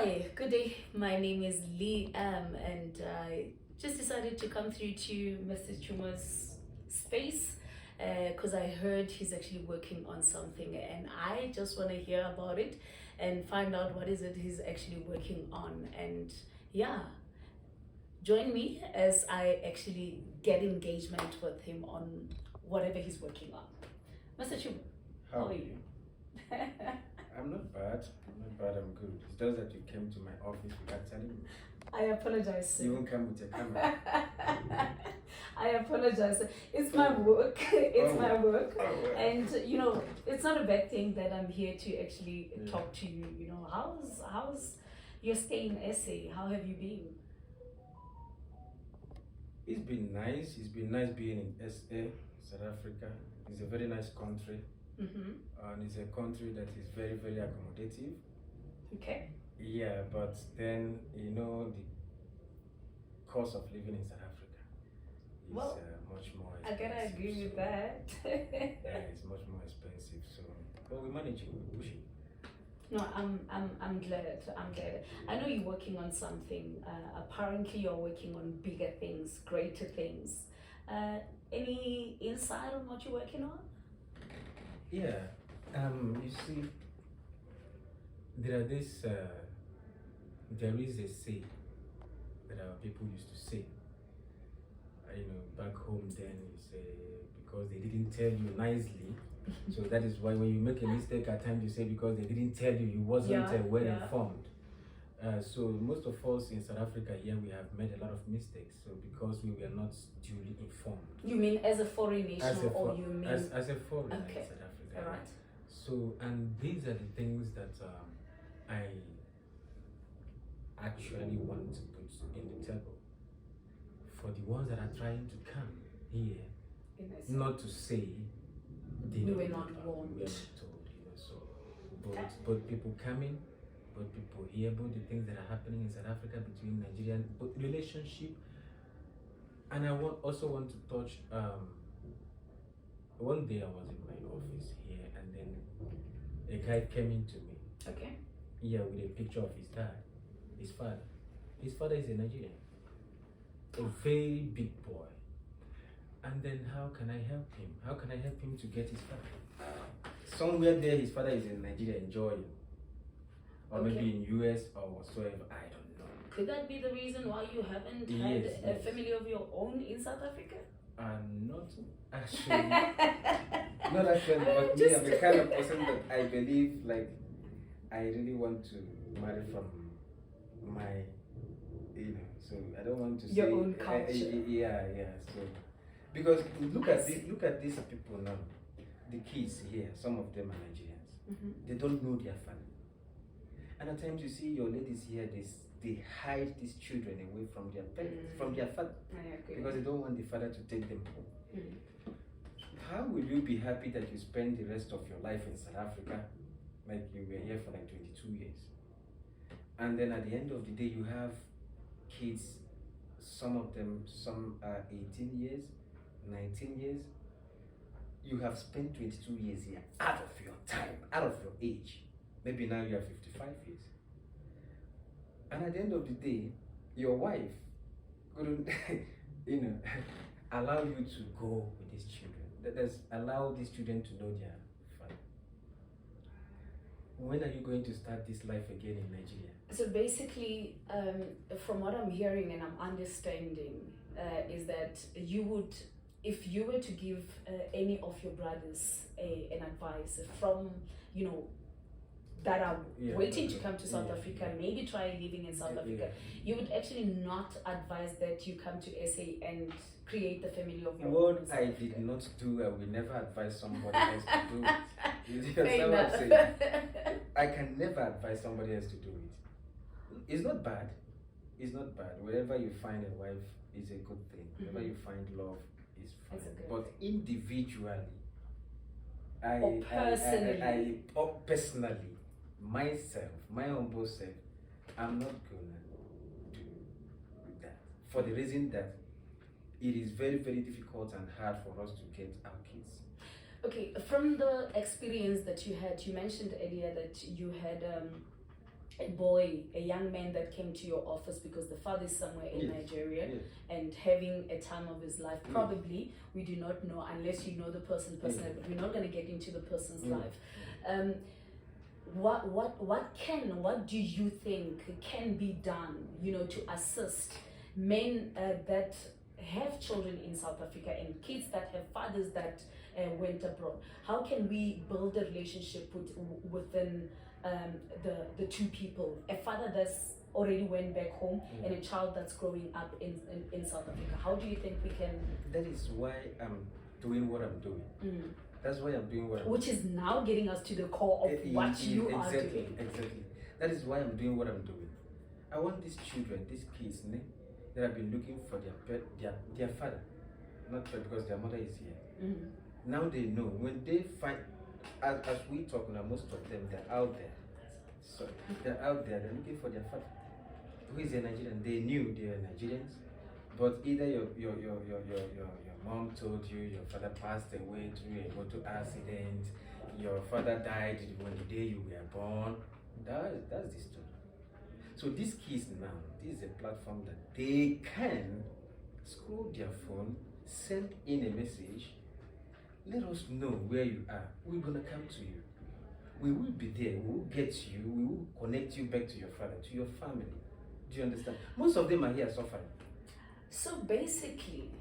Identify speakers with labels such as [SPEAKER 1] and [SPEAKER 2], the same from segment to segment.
[SPEAKER 1] Hi, good day. My name is Lee and I just decided to come through to Mr. Chuma's space because I heard he's actually working on something and I just want to hear about it and find out what is it he's actually working on. And yeah, join me as I actually get engagement with him on whatever he's working on. Mr. Chuma, how are you?
[SPEAKER 2] I'm not bad. I'm not bad. I'm good. It's just that you came to my office without telling me.
[SPEAKER 1] I apologize, sir.
[SPEAKER 2] You even come with your camera.
[SPEAKER 1] I apologize. It's my work. It's my work.
[SPEAKER 2] Oh, well.
[SPEAKER 1] And you know, it's not a bad thing that I'm here to actually talk to you. You know, how's your stay in SA? How have you been?
[SPEAKER 2] It's been nice. It's been nice being in SA, South Africa. It's a very nice country. And it's a country that is very, very accommodative.
[SPEAKER 1] Okay.
[SPEAKER 2] Yeah, but then the cost of living in South Africa is much more expensive.
[SPEAKER 1] I gotta agree with that.
[SPEAKER 2] Yeah, it's much more expensive. So, but we manage it. We push it.
[SPEAKER 1] No, I'm glad. I'm glad. I know you're working on something. Apparently, you're working on bigger things, greater things. Any insight on what you're working on?
[SPEAKER 2] Yeah. You see, there is a say that our people used to say. Back home then you say because they didn't tell you nicely. So that is why when you make a mistake at times you say because they didn't tell you, you wasn't well informed. So most of us in South Africa here we have made a lot of mistakes. So because we were not duly informed.
[SPEAKER 1] You mean as a foreign nation, or you mean
[SPEAKER 2] as a foreigner in South Africa?
[SPEAKER 1] All right.
[SPEAKER 2] So, and these are the things that I actually want to put in the table for the ones that are trying to come here, not to say
[SPEAKER 1] we were not warned.
[SPEAKER 2] We were not told, so both people coming, both people here, both the things that are happening in South Africa between Nigerian relationship, and I also want to touch. One day I was in my office here, and then a guy came into me.
[SPEAKER 1] Okay.
[SPEAKER 2] Yeah, with a picture of his dad, his father. His father is a Nigerian, a very big boy. And then how can I help him? How can I help him to get his father? Somewhere there, his father is in Nigeria enjoying, or maybe in US or whatsoever. I don't know.
[SPEAKER 1] Could that be the reason why you haven't had a family of your own in South Africa?
[SPEAKER 2] Not actually. Not actually, but me, I'm the kind of person that I believe, like, I really want to marry from my, so I don't want to
[SPEAKER 1] your
[SPEAKER 2] say
[SPEAKER 1] own culture.
[SPEAKER 2] So because look at these people now, the kids here, some of them are Nigerians. They don't know their father, and at times you see your ladies here, they hide these children away from their parents, from their father, because they don't want the father to take them home. How will you be happy that you spend the rest of your life in South Africa, like you were here for like 22 years, and then at the end of the day you have kids, some are 18 years, 19 years. You have spent 22 years here out of your time, out of your age. Maybe now you are 55 years. And at the end of the day, your wife couldn't, allow you to go with these children. Let's allow these children to know their father. When are you going to start this life again in Nigeria?
[SPEAKER 1] So basically, from what I'm hearing and I'm understanding, is that you would, if you were to give any of your brothers an advice from, that are waiting to come to South Africa, maybe try living in South Africa, you would actually not advise that you come to SA and create the family of your own.
[SPEAKER 2] What I did not do, I will never advise somebody else to do it. You understand what I'm saying? I can never advise somebody else to do it. It's not bad. It's not bad. Wherever you find a wife is a good thing. Wherever you find love is fine. But individually, personally, myself, my humble self, I'm not gonna do that. For the reason that it is very, very difficult and hard for us to get our kids.
[SPEAKER 1] Okay, from the experience that you had, you mentioned earlier that you had a boy, a young man that came to your office because the father is somewhere in Nigeria and having a time of his life. Probably, we do not know unless you know the person personally, but we're not going to get into the person's life. What do you think can be done, to assist men that have children in South Africa and kids that have fathers that went abroad? How can we build a relationship within the two people, a father that's already went back home and a child that's growing up in South Africa? How do you think we can?
[SPEAKER 2] That is why I'm doing what I'm doing. That's why I'm doing what I'm doing.
[SPEAKER 1] Which is now getting us to the core of what you are doing.
[SPEAKER 2] Exactly. That is why I'm doing what I'm doing. I want these children, these kids, that have been looking for their father, not because their mother is here. Now they know. When they find, as we talk now, most of them, they're out there. So they're out there, they're looking for their father, who is a Nigerian. They knew they were Nigerians, but either your mom told you your father passed away through a motor accident, your father died when the day you were born. That's the story. So these kids now, this is a platform that they can scroll their phone, send in a message, let us know where you are. We're gonna come to you. We will be there. We will get you. We will connect you back to your father, to your family. Do you understand? Most of them are here suffering.
[SPEAKER 1] So basically,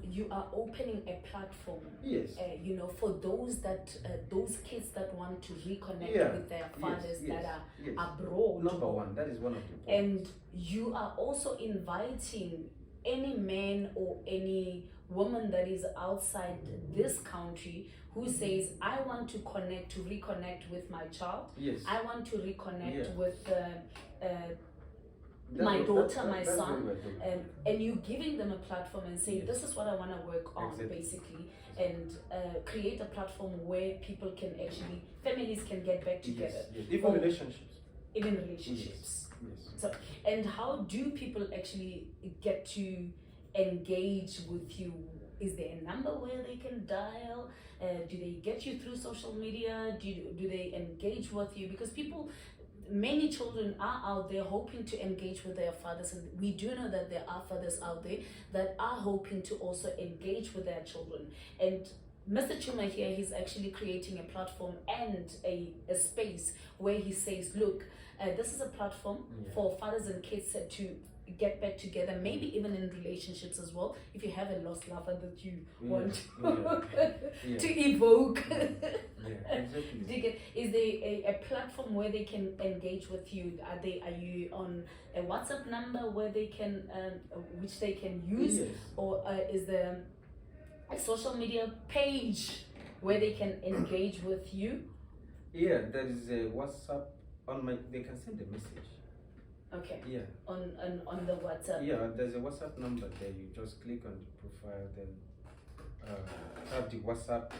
[SPEAKER 1] you are opening a platform.
[SPEAKER 2] Yes.
[SPEAKER 1] For those kids that want to reconnect with their fathers that are abroad.
[SPEAKER 2] Number one, that is one of the points.
[SPEAKER 1] And you are also inviting any man or any woman that is outside this country who says, I want to reconnect with my child.
[SPEAKER 2] Yes.
[SPEAKER 1] I want to reconnect with my daughter, my son, and you giving them a platform and say, this is what I want to work on, basically, and create a platform where people can actually, families can get back together.
[SPEAKER 2] Yes. Even relationships.
[SPEAKER 1] Even relationships.
[SPEAKER 2] Yes.
[SPEAKER 1] So, and how do people actually get to engage with you? Is there a number where they can dial? Do they get you through social media? Do they engage with you? Because many children are out there hoping to engage with their fathers, and we do know that there are fathers out there that are hoping to also engage with their children. And Mr. Chuma here, he's actually creating a platform and a space where he says, look, this is a platform for fathers and kids to get back together, maybe even in relationships as well, if you have a lost lover that you want to evoke.
[SPEAKER 2] Exactly.
[SPEAKER 1] Is there a platform where they can engage with you? Are you on a WhatsApp number where they can which they can use, or is there a social media page where they can engage with you?
[SPEAKER 2] Yeah, there is a WhatsApp they can send a message.
[SPEAKER 1] Okay.
[SPEAKER 2] Yeah.
[SPEAKER 1] On the WhatsApp.
[SPEAKER 2] Yeah, there's a WhatsApp number there. You just click on the profile, then have the WhatsApp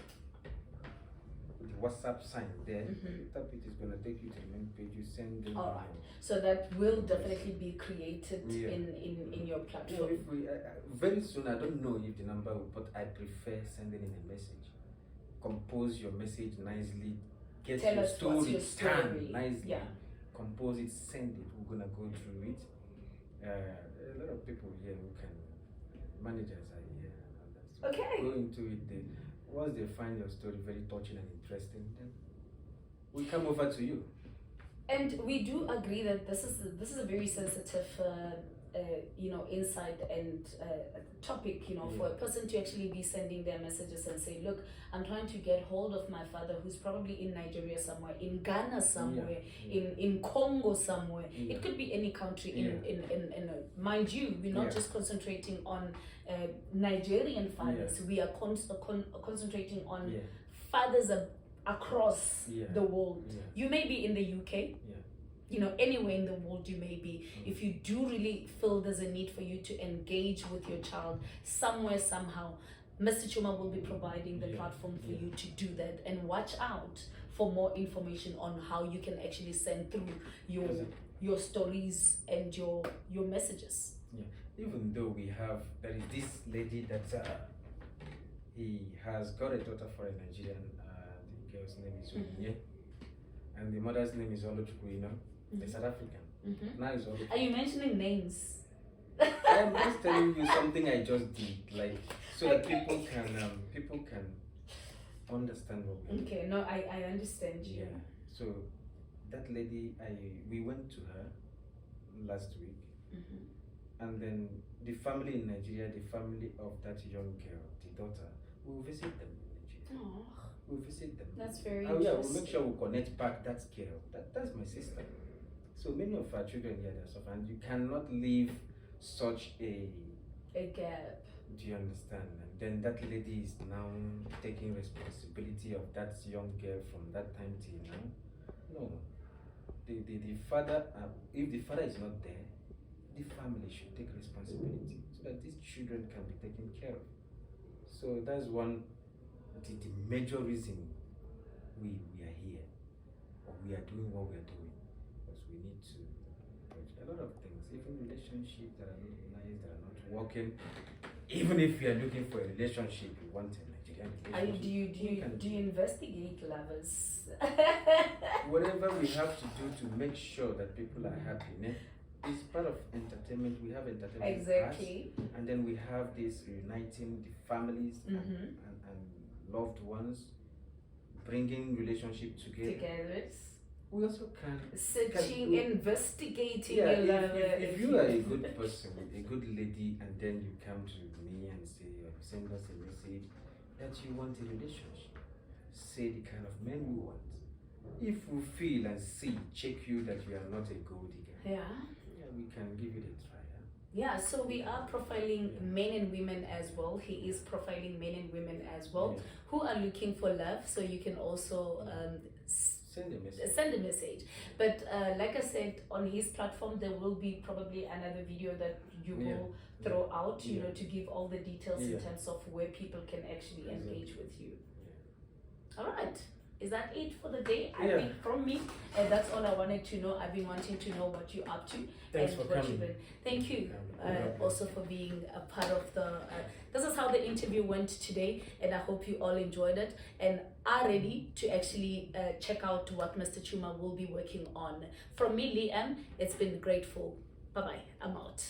[SPEAKER 2] sign there. Tap it, is gonna take you to the main page. You send them.
[SPEAKER 1] All right. So that will definitely be created in your platform.
[SPEAKER 2] If we very soon, I don't know if the number will, but I prefer sending in a message. Compose your message nicely. Get your story done nicely. Yeah. Compose it, send it. We're gonna go through it. A lot of people here who can, managers are here. So
[SPEAKER 1] okay.
[SPEAKER 2] Go into it. Once they find your story very touching and interesting, then we come over to you.
[SPEAKER 1] And we do agree that this is a very sensitive, insight and topic, for a person to actually be sending their messages and say, look, I'm trying to get hold of my father who's probably in Nigeria somewhere, in Ghana somewhere, in Congo somewhere. It could be any country. In mind you, we're not just concentrating on Nigerian fathers. We are concentrating on fathers across the world. You may be in the UK. Anywhere in the world you may be, if you do really feel there's a need for you to engage with your child somewhere, somehow, Mr. Chuma will be providing the platform for you to do that. And watch out for more information on how you can actually send through your stories and your messages.
[SPEAKER 2] Even though there is this lady that he has got a daughter for a Nigerian, the girl's name is Onyinye. And and the mother's name is Olochukwu, you know, the South African. Now it's Olochukwu.
[SPEAKER 1] Are you mentioning names?
[SPEAKER 2] I'm just telling you something I just did, like, so that people can understand what we
[SPEAKER 1] Okay, no, I understand you.
[SPEAKER 2] Yeah. So that lady, we went to her last week, and then the family in Nigeria, the family of that young girl, the daughter, we'll visit them in Nigeria.
[SPEAKER 1] Oh,
[SPEAKER 2] We'll visit them.
[SPEAKER 1] that's very
[SPEAKER 2] Oh yeah, we'll
[SPEAKER 1] interesting.
[SPEAKER 2] make sure we connect back that girl. That's my sister. So many of our children here are suffering, and you cannot leave such a
[SPEAKER 1] gap.
[SPEAKER 2] Do you understand? And then that lady is now taking responsibility of that young girl from that time till now. No, the father, if the father is not there, the family should take responsibility so that these children can be taken care of. So that's one, the major reason we are here, or we are doing what we are doing, because we need to. A lot of things, even relationships that are not nice, that are not working. Even if you are looking for a relationship, you want a Nigerian relationship.
[SPEAKER 1] Do you investigate lovers?
[SPEAKER 2] Whatever we have to do to make sure that people are happy, it's part of entertainment. We have entertainment
[SPEAKER 1] Exactly.
[SPEAKER 2] class, and then we have this uniting the families and loved ones, bringing relationship together. We also can
[SPEAKER 1] Searching, investigating
[SPEAKER 2] yeah,
[SPEAKER 1] your lover.
[SPEAKER 2] if you are a good person, a good lady, and then you come to me and say, or send us a message that you want a relationship, say the kind of men we want. If we feel and see, check you that you are not a gold digger, yeah, we can give it a try.
[SPEAKER 1] Yeah, so we are profiling men and women as well. He is profiling men and women as well who are looking for love. So you can also send a message. But like I said, on his platform, there will be probably another video that you will throw out, you know, to give all the details in terms of where people can actually engage with you. All right. Is that it for the day? I think from me, and that's all I wanted to know. I've been wanting to know what you're up to.
[SPEAKER 2] Thanks
[SPEAKER 1] and
[SPEAKER 2] for
[SPEAKER 1] what
[SPEAKER 2] coming.
[SPEAKER 1] you've been. Thank you also for being a part of the. This is how the interview went today, and I hope you all enjoyed it and are ready to actually check out what Mr. Chuma will be working on. From me, Liam, it's been grateful. Bye bye. I'm out.